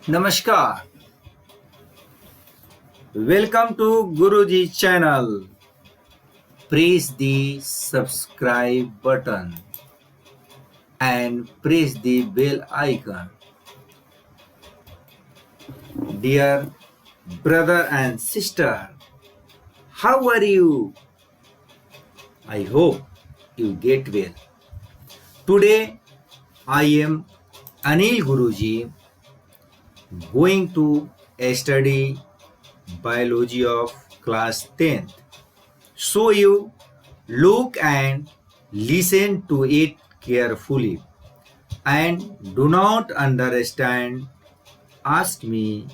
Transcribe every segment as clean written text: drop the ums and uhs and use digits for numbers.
नमस्कार, welcome to Guruji channel. Press the subscribe button and press the bell icon. Dear brother and sister, how are you? I hope you get well. Today I am Anil Guruji going to study biology of class 10th. So you look and listen to it carefully and do not understand. Ask me.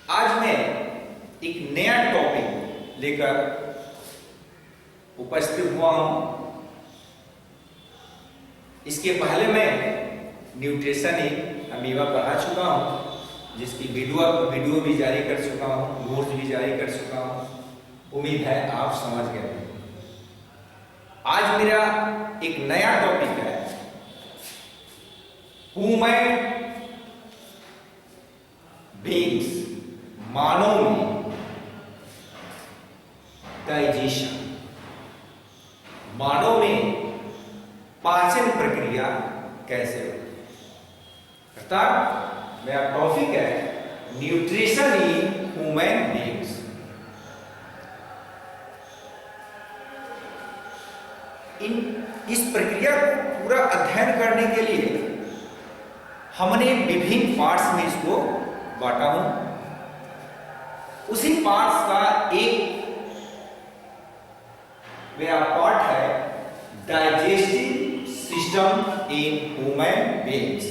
आज मैं एक नया topic लेकर उपस्थित हुआ हूं। इसके पहले मैं न्यूट्रिशन एक अमीबा पढ़ा चुका हूं, जिसकी वीडियो भी जारी कर चुका हूं, नोट्स भी जारी कर चुका हूं। उम्मीद है आप समझ गए। आज मेरा एक नया टॉपिक है ह्यूमन बीइंग्स, मानव में डाइजेशन, मानव में पाचन प्रक्रिया कैसे होती है। अर्थात मेरा टॉपिक है न्यूट्रिशन इन ह्यूमन बीइंग्स। इस प्रक्रिया को पूरा अध्ययन करने के लिए हमने विभिन्न पार्ट्स में इसको बांटा हूं। उसी पार्ट्स का एक मेरा पार्ट है digestive system in human beings.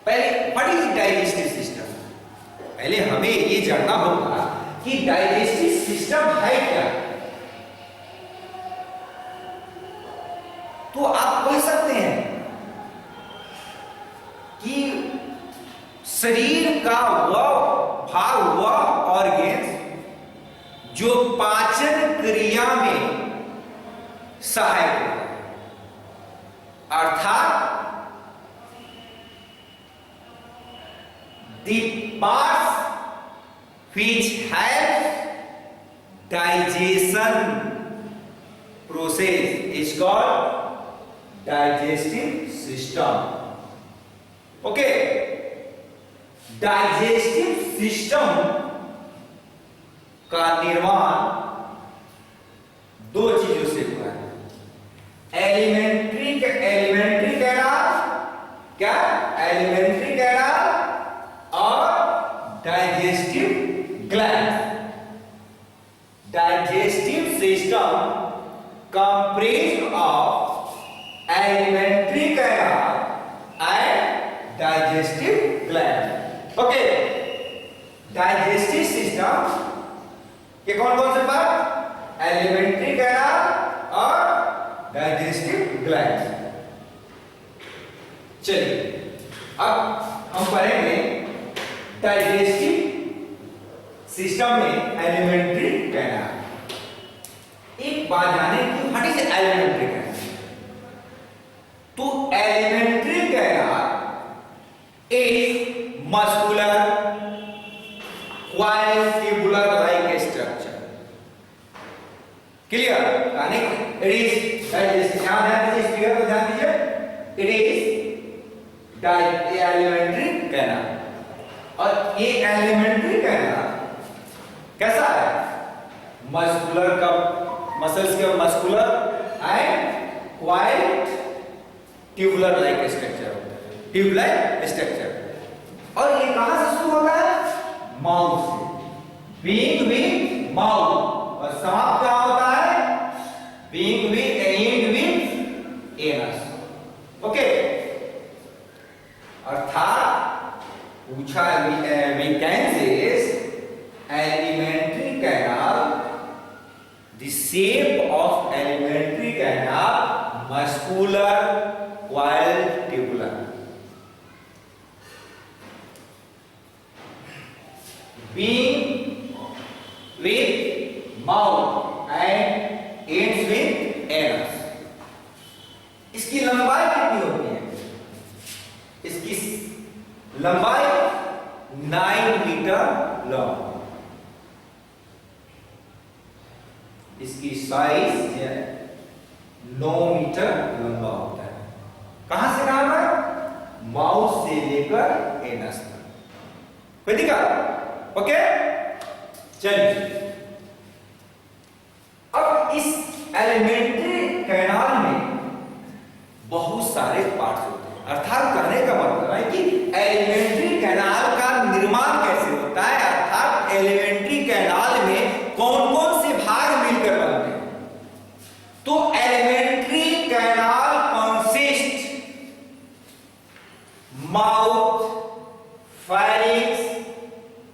पहले व्हाट इज डाइजेस्टिव सिस्टम? पहले हमें ये जानना होगा कि डाइजेस्टिव सिस्टम है क्या। तो आप कह सकते हैं कि शरीर का वह भाग, वह ऑर्गेन्स जो पाचन क्रिया में सहायक है, अर्थात the parts which help digestion process is called digestive system. Okay, digestive system का निर्माण दो चीजों से हुआ है। एलिमेंट्री कैनाल, क्या एलिमेंट्री कैनाल, और digestive gland. Digestive system compressed of alimentary canal and digestive gland. Okay, digestive system के कौन कौन से पार्ट? एलिमेंट्री कैनाल और डाइजेस्टिव ग्लैंड। चलिए अब हम पढ़ेंगे डाइजेस्टिव सिस्टम में एलिमेंट्री कैनाल। एक बात जाने की व्हाट इज एलिमेंट्री कैनाल। तो elementary canal is muscular coil tubular like structure. Clear? यानी इट इज डाइजेस्टिव। ध्यान है इस फिगर को ध्यान दीजिए। It is alimentary canal. और ये एलिमेंट्री कैनाल कैसा है? मस्कुलर का, मसल्स के muscular and coil tubular like structure होता है, ट्यूब लाइक स्ट्रक्चर। और ये कहां से शुरू होता है? माउथ से। बीइंग विद माउथ और समाप्त क्या होता है? Being with and with anus. Okay, अर्थात पूछा we can say is elementary canal, the shape of elementary canal muscular coil tubular, being with mouth and ends with इसकी साइज 9 मीटर लंबा होता है। कहां से कहां पर? माउथ से लेकर एनस तक। कोई दिक्कत? ओके, चलिए अब इस एलिमेंट्री कैनाल में बहुत सारे पार्ट्स होते हैं, अर्थात कहने का मतलब है कि एलिमेंट्री कैनाल का निर्माण कैसे होता है, अर्थात एलिमेंट्री कैनाल में कौन कौन से भाग मिलकर बनते हैं। तो alimentary canal consist mouth, firings,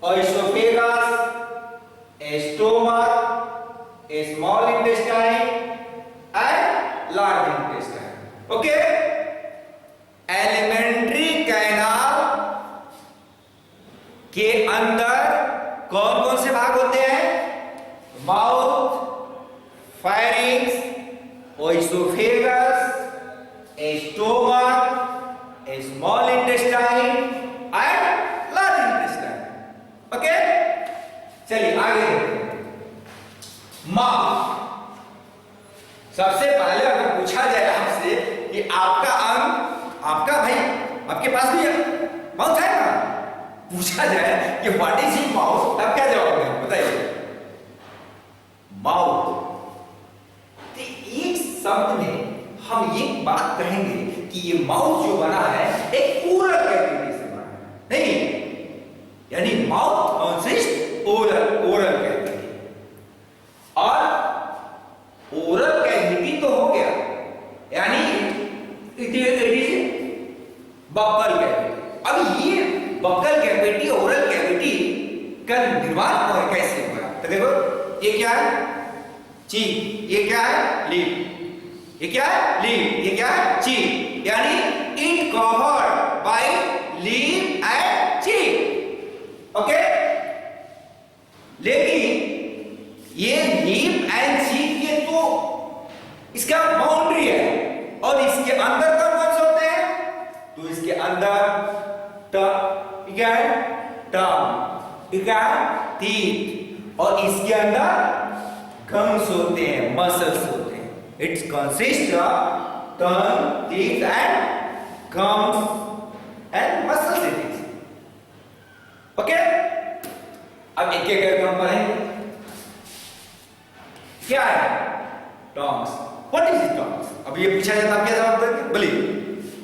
oesophagus, stomach, small intestine and large intestine. Okay, alimentary canal के अंदर कौन कौन से भाग होते हैं? Mouth, firings, oesophagus, stomach, small intestine and large intestine. Okay, चलिए आगे देखते हैं। माउथ, सबसे पहले अगर पूछा जाए आपसे कि आपका अंग, आपका भाई आपके पास भी माउथ है ना, पूछा जाए कि व्हाट इज योर माउथ, आप क्या जवाब देंगे बताइए? माउथ। तो एक शब्द में हम ये बात कहेंगे कि ये माउथ जो बना है एक ओरल कैविटी से बना है, नहीं, यानी माउथ कंसिस्ट ओरल कैविटी। और ओरल कैविटी तो हो गया, यानी इट इज बक्कल कैविटी। अब ये बक्कल कैविटी, ओरल कैविटी का निर्माण कैसे हुआ? तो देखो, ये क्या है? चीफ। ये क्या है? लिप। ये क्या है? लिप। ये क्या है? चीफ। यानी it covered by lip and chief. Okay, लेकिन ये लिप एंड चीफ ये तो इसका बाउंड्री है, और इसके अंदर कौन कौन से होते हैं? तो इसके अंदर क्या है? टंग, क्या है? टीथ, और इसके अंदर गम्स होते हैं, मसल्स होते हैं। It's consist of tongue, teeth and gums and muscles it is. Okay, अब एक एक करके हम पढ़ेंगे। क्या है टंग्स? What is tongues? अब ये पूछा जाता, आप क्या जवाब देंगे? बोलिए,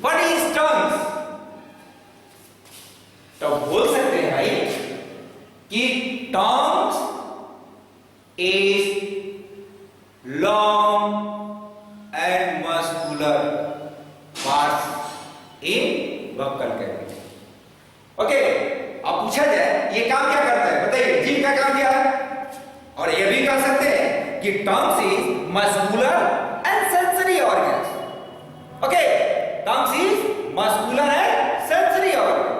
व्हाट इज टंग्स? तो बोल सकते हैं भाई कि tongues is long and muscular parts in buccal cavity. Okay, अब पूछा जाए ये काम क्या करता है बताइए? जीभ का काम क्या है? और ये भी कह सकते हैं कि tongues is muscular and sensory organs. Okay, tongues is muscular and sensory organ.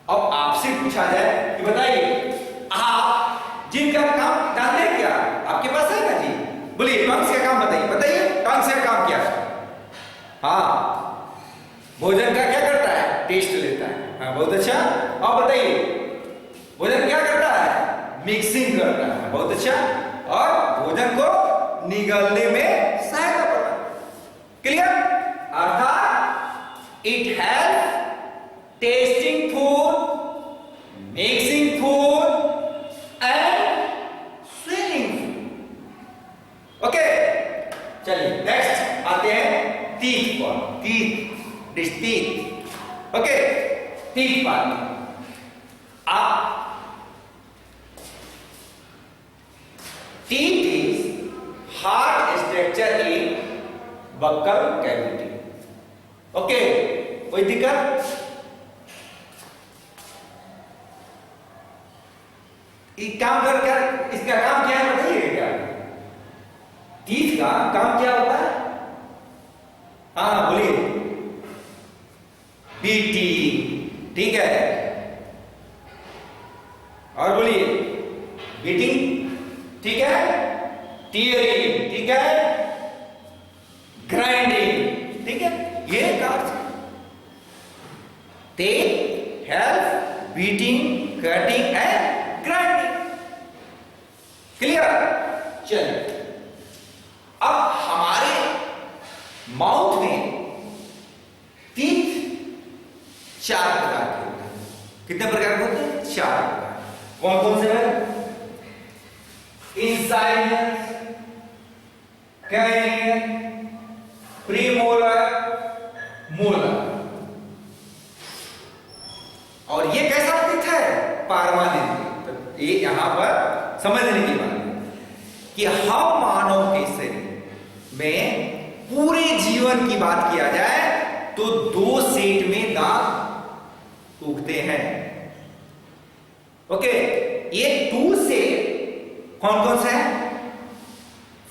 अब आपसे पूछा जाए कि बताइए आप जीभ का काम जानते हैं क्या? आपके पास है ना जी? बोलिए, टंग्स का काम बताइए, बताइए टंग्स का काम क्या है? हाँ, भोजन का क्या करता है? टेस्ट लेता है। हाँ, बहुत अच्छा। अब बताइए, भोजन क्या करता है? मिक्सिंग करता है। बहुत अच्छा। और भोजन को निगलने में सहायता करता है। क्लियर? अर्थात it help testing food, mixing food and swilling food. Okay, चलिए नेक्स्ट आते हैं टीथ पर। Teeth, this teeth. Okay, teeth पर आप teeth is hard structure in buccal cavity. Okay, कोई दिक्कत? काम कर क्या, इसका काम क्या है बताइए? क्या टीथ का काम क्या होता है? हाँ बोलिए। बीटिंग, ठीक है। और बोलिए, बीटिंग, ठीक है। टीयरिंग, ठीक है। ग्राइंडिंग, ठीक है। ये कार्य they help beating, cutting and grinding. Clear? चलिए अब हमारे माउथ में टीथ 4 प्रकार के होते हैं। कितने प्रकार के होते हैं? 4 प्रकार। कौन कौन से हैं? Incisor, canyon, premolar, molar. और ये कैसा टीथ है? परमानेंट। तो ये यहां पर समझने की बात है कि हम मानव के शरीर में पूरे जीवन की बात किया जाए तो 2 सेट में दांत उगते हैं। ओके, ये 2 सेट कौन कौन से हैं?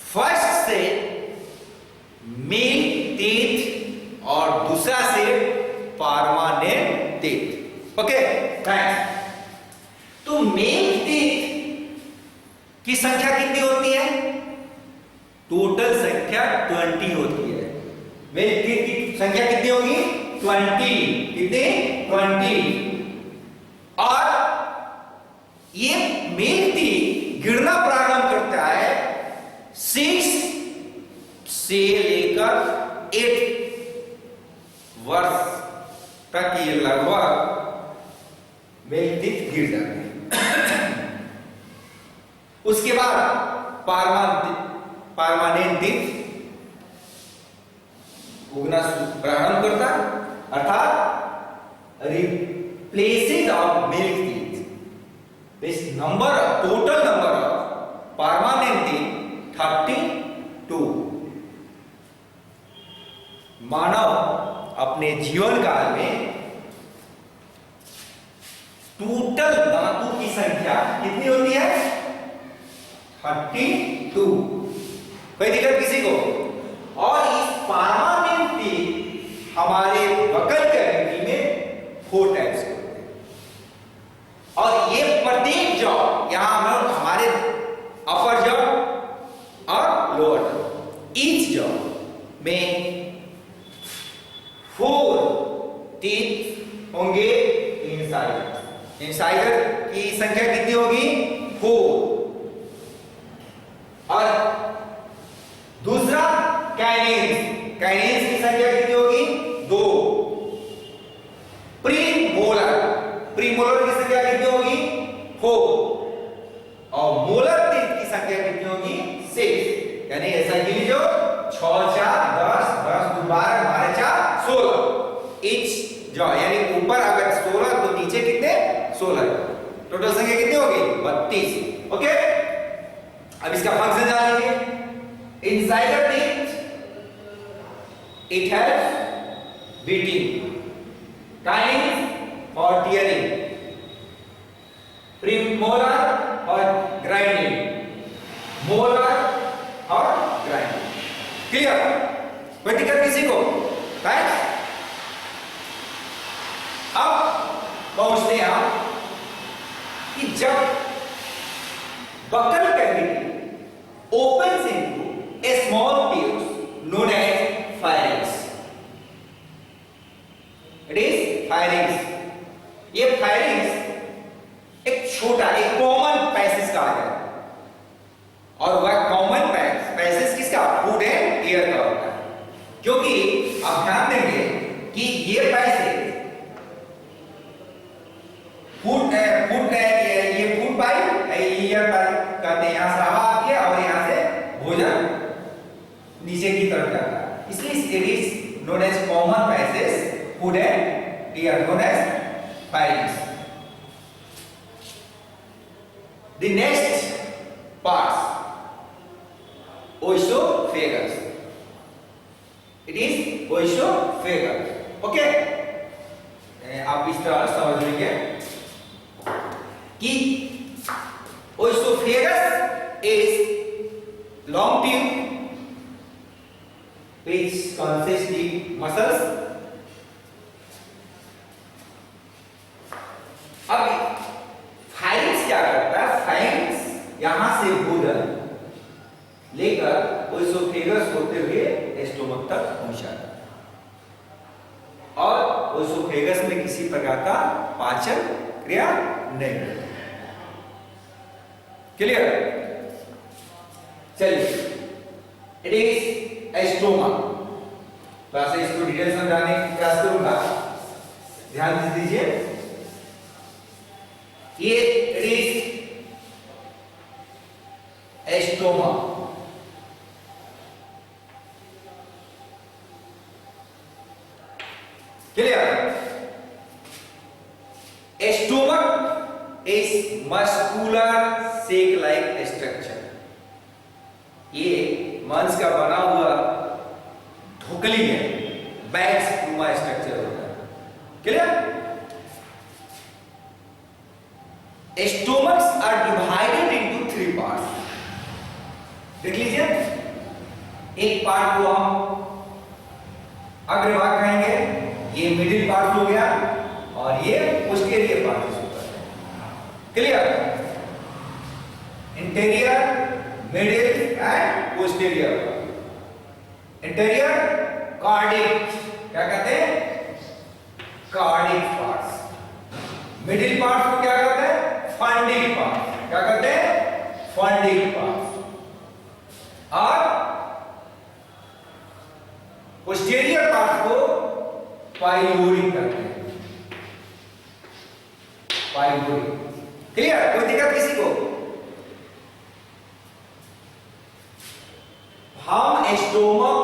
फर्स्ट सेट मेल टीथ और दूसरा set permanent teeth. Okay, thanks. तो मेल टीथ की संख्या कितनी होती है? टोटल संख्या 20 होती है। मेल टीथ की संख्या कितनी होगी? 20। कितनी? 20। और ये मेल टीथ गिरना प्रारंभ करता है 6 से लेकर 8 वर्ष तक ये लगभग मेल टीथ गिर जाते हैं। उसके बाद परमानेंट टीथ उगना प्रारंभ करता, अर्थात replaces of milk teeth. This number, total number of permanent teeth 32। मानव अपने जीवन काल में टोटल दांतों की संख्या कितनी होती है? 32। कोई दिक्कत किसी को? और इस परमानेंट टीथ हमारे बकल कैविटी में 4 टाइप्स होते हैं। और ये प्रत्येक जॉ, यहां हम हमारे अपर जॉ और लोअर जॉ, ईच जॉ में 4 टीथ होंगे। इंसाइजर की संख्या कितनी होगी? 4। और दूसरा कैनियंस की संख्या कितनी होगी? 2। प्रीमोलर की संख्या कितनी होगी? 4। और मोलर टीथ की संख्या कितनी होगी? 6। यानी ऐसा लीजिए 6 4 10 10 12 12 4 16। ईच जॉ यानी ऊपर अगर 16 तो नीचे कितने? 16। टोटल संख्या कितनी होगी? 32। ओके, अब इसका फंक्शन जानेंगे। Insider teeth, it has beating, timing और टीयरिंग, प्रीमोलर और ग्राइंडिंग, मोलर और ग्राइंडिंग। क्लियर? कोई दिक्कत किसी को? राइट। अब पहुंचते हैं हम कि जब buccal cavity opens into a small tube known as pharynx. It is pharynx. ये pharynx एक छोटा, एक कॉमन पैसेज का है। और वह कॉमन पैसेज किसका? फूड एंड एयर का होता है। क्योंकि आप ध्यान देंगे कि ये पैसेज फूड ये फूड पाइप, एयर पाइप कहते हैं। यहां से हवा आती है और यहां से भोजन नीचे की तरफ जाता है। इसलिए it is known as common passage food and air, known as pharynx. The next parts, oesophagus. It is oesophagus. Okay? आप इस तरह समझ लीजिए कि oesophagus is long tube which consists of muscles. अब pharynx क्या करता है? pharynx यहां से भोजन लेकर ओएसोफेगस होते हुए स्टोमक तक पहुंचाता है और ओएसोफेगस में किसी प्रकार का पाचन क्रिया नहीं होती। क्लियर? चलिए, इट इज स्टोमक। तो ऐसे इसको डिटेल समझाने की प्रयास करूंगा, ध्यान दीजिए। ये it is stomach. Clear? Stomach is muscular sac like structure. ये मांस का बना हुआ ढोकली है, बैग्स नुमा स्ट्रक्चर होता है। Clear? Stomachs are divided into 3 parts. देख लीजिए, एक पार्ट को हम अग्रभाग कहेंगे, ये मिडिल पार्ट हो गया, और ये पोस्टीरियर पार्ट होता है। Clear? Interior, middle and posterior. Interior cardiac, क्या कहते हैं? Cardiac parts. मिडिल पार्ट को क्या कहते हैं? Fundic part. क्या कहते हैं? Fundic part. और पोस्टीरियर पार्ट को पाइलोरिक कहते हैं। पाइलोरिक। क्लियर? कोई दिक्कत किसी को? हम स्टोमक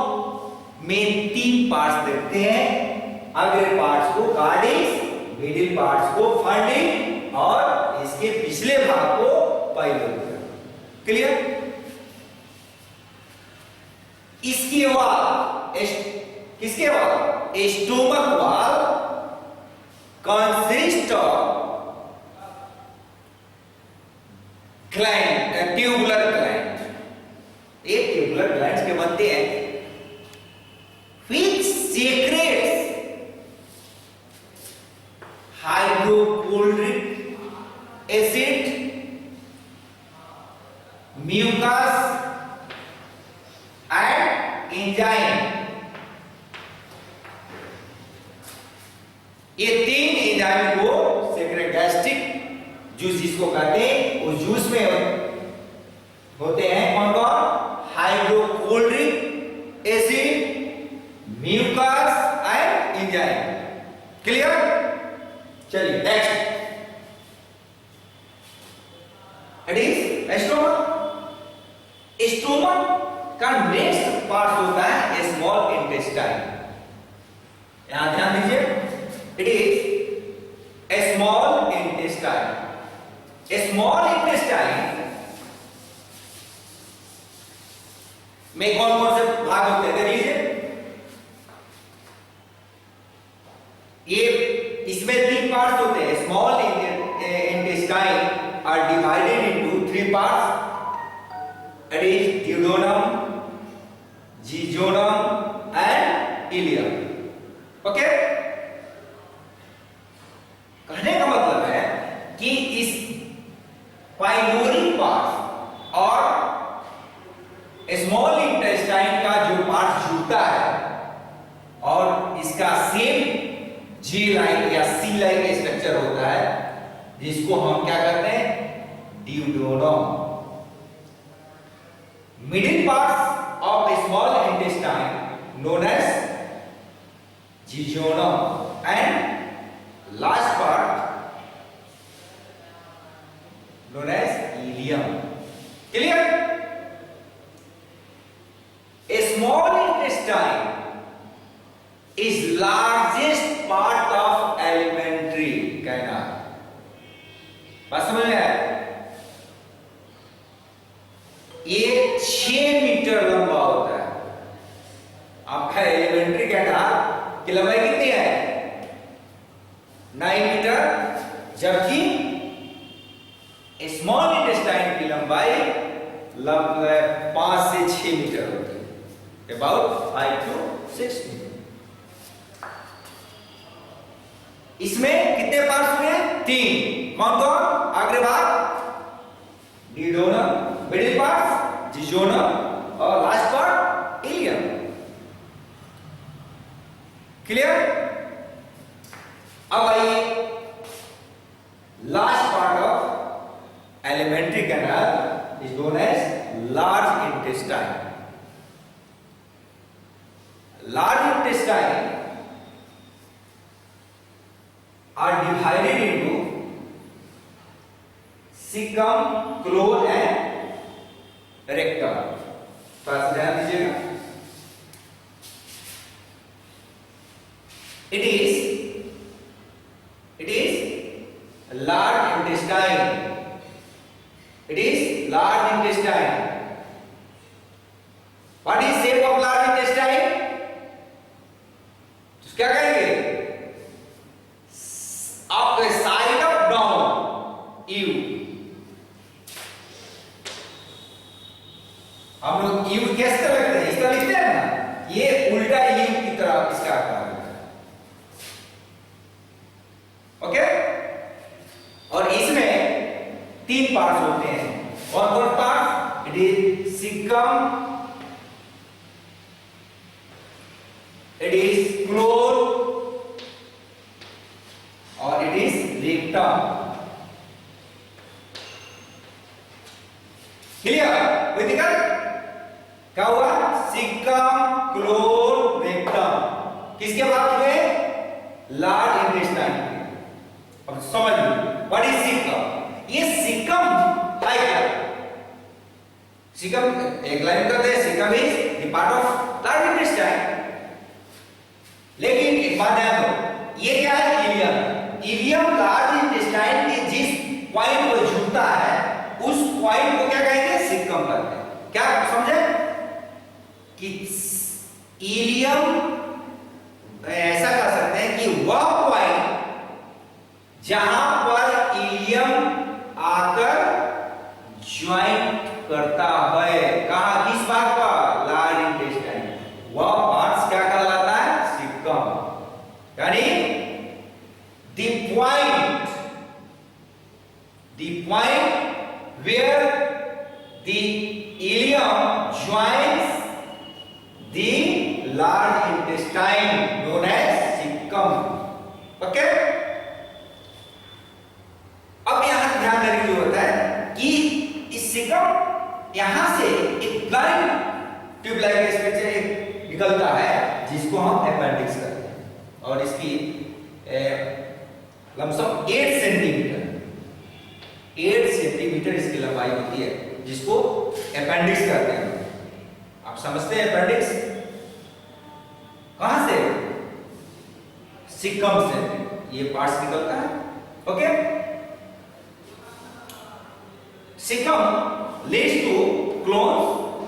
में 3 पार्ट्स देखते हैं। अग्र पार्ट्स को कार्डिक्स, मिडिल पार्ट्स को फंडिक, और इसके पिछले भाग को पाइलोरिक। क्लियर? इसके बाद किसके बाद? स्टोमक वाल consist of gland, tubular gland. ये ट्यूबुलर ग्लैंड्स के बनते हैं which secretes hydrochloric acid, mucus and enzyme। ये 3 एंजाइम को सेक्रेट गैस्ट्रिक जूस जिसको कहते हैं, उस जूस में होते हैं कौन कौन? Hydrochloric acid, mucus and enzyme. Clear? चलिए next, it is stomach. Stomach का नेक्स्ट पार्ट होता है स्मॉल इंटेस्टाइन। यहां ध्यान दीजिए, it is a small intestine। a small intestine में कौन कौन से भाग होते हैं? देखिए, ये इसमें 3 पार्ट्स होते हैं। Small intestine are divided into 3 parts. It is duodenum, jejunum and ileum. Okay? कहने का मतलब है कि इस पाइलोरिक पार्ट और स्मॉल इंटेस्टाइन का जो पार्ट जुड़ता है और इसका सेम जी लाइक या सी लाइक स्ट्रक्चर होता है, जिसको हम क्या कहते हैं? Duodenum. Middle parts of small intestine known as jejunum and last part known as ileum। Clear? A small intestine is largest part of alimentary canal। बात समझ में आया? ये 6 मीटर लंबा होता है। आपका एलिमेंट्री कैनाल की लंबाई कितनी है? 9 मीटर, जबकि स्मॉल इंटेस्टाइन की लंबाई 5 से 6 मीटर होती है, अबाउट 5 to 6 मीटर। इसमें कितने पार्ट्स हुए? 3। कौन कौन? अग्रभाग ड्यूडेनम, मिडिल पार्ट जीजोनम, और लास्ट पार्ट इलियम। क्लियर? अब आइए last part of alimentary canal is known as large intestine. intestine. Large intestine are divided into cecum, colon and rectum. थोड़ा सा ध्यान दीजिएगा. It is large intestine. It is large intestine. What is shape of large intestine? क्या कहेंगे? Up a side up down. U. हम लोग U कैसे लिखते हैं? इसका लिखते हैं ना? ये उल्टा U की तरह इसका आकार है. ओके? और इसमें 3 पार्ट्स होते हैं. कौन कौन part? It is caecum, it is colon और इट इज रेक्टम. क्लियर? कोई दिक्कत? क्या हुआ? Caecum, colon, rectum. किसके बात हुए? Large intestine. अब समझिए व्हाट इज सिकम. ये सिकम है क्या? सिकम एक लाइन करते हैं. Caecum is the part of large intestine. लेकिन एक बात ध्यान दो, ये क्या है? इलियम. इलियम लार्ज इंटेस्टाइन के जिस पॉइंट पर जुड़ता है उस पॉइंट को क्या कहेंगे? सिकम कहते हैं. क्या समझे? कि इलियम ऐसा कर सकते हैं कि वह पॉइंट जहां पर इलियम आकर ज्वाइंट करता है. कहां? किस भाग पर? Large intestine. वह पार्ट क्या कहलाता है? सिकम. यानी the point where the ileum joins the large intestine known as cecum. Okay? अब यहां ध्यान देने की जरूरत है कि इस सिकम यहां से एक ब्लाइंड ट्यूब लाइक स्ट्रक्चर निकलता है जिसको हम अपेंडिक्स कहते हैं. और इसकी लमसम 8 सेंटीमीटर इसकी लंबाई होती है जिसको अपेंडिक्स कहते हैं. आप समझते हैं अपेंडिक्स कहां से? सिकम से ये पार्ट्स निकलता है. Okay? Cecum leads to clones,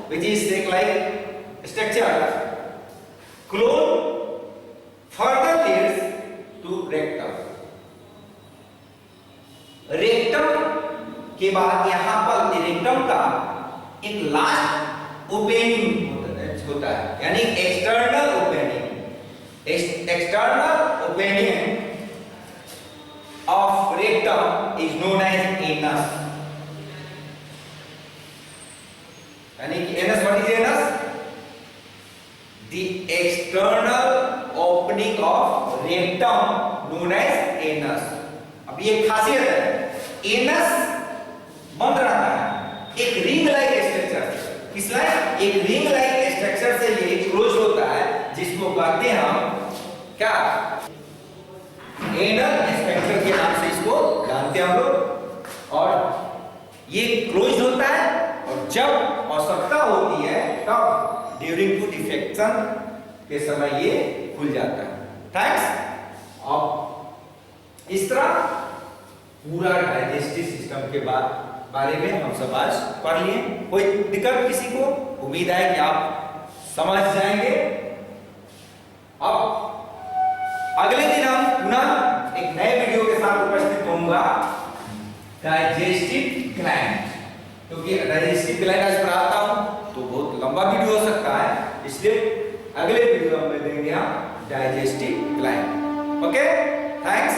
which is like structure. Clone further leads to rectum. Rectum के बाद यहां पर रेक्टम का एक लास्ट ओपनिंग होता है, यानी external opening. External opening of rectum is known as anus. यानी कि anus, what is anus? The external opening of rectum known as anus. अब ये खासियत है, एनस बंद रहता है एक रिंग लाइक स्ट्रक्चर. किस लाइक? एक रिंग लाइक स्ट्रक्चर से ये क्लोज होता है जिसको कहते हैं हम क्या? एनल स्ट्रक्चर के नाम से इसको जानते हैं हम लोग. और ये क्लोज होता है और जब आवश्यकता होती है तब ड्यूरिंग टू डिफेक्शन के समय ये खुल जाता है. थैंक्स. अब इस तरह पूरा डाइजेस्टिव सिस्टम के बारे में हम सब आज पढ़ लिए. कोई दिक्कत किसी को? उम्मीद है कि आप समझ जाएंगे. अब अगले दिन हम पुनः एक नए वीडियो के साथ उपस्थित होऊंगा. डाइजेस्टिव ग्लैंड, क्योंकि डाइजेस्टिव ग्लैंड आज पढ़ाता हूं तो बहुत लंबा वीडियो हो सकता है, इसलिए अगले वीडियो में देंगे हम डाइजेस्टिव ग्लैंड. ओके? थैंक्स.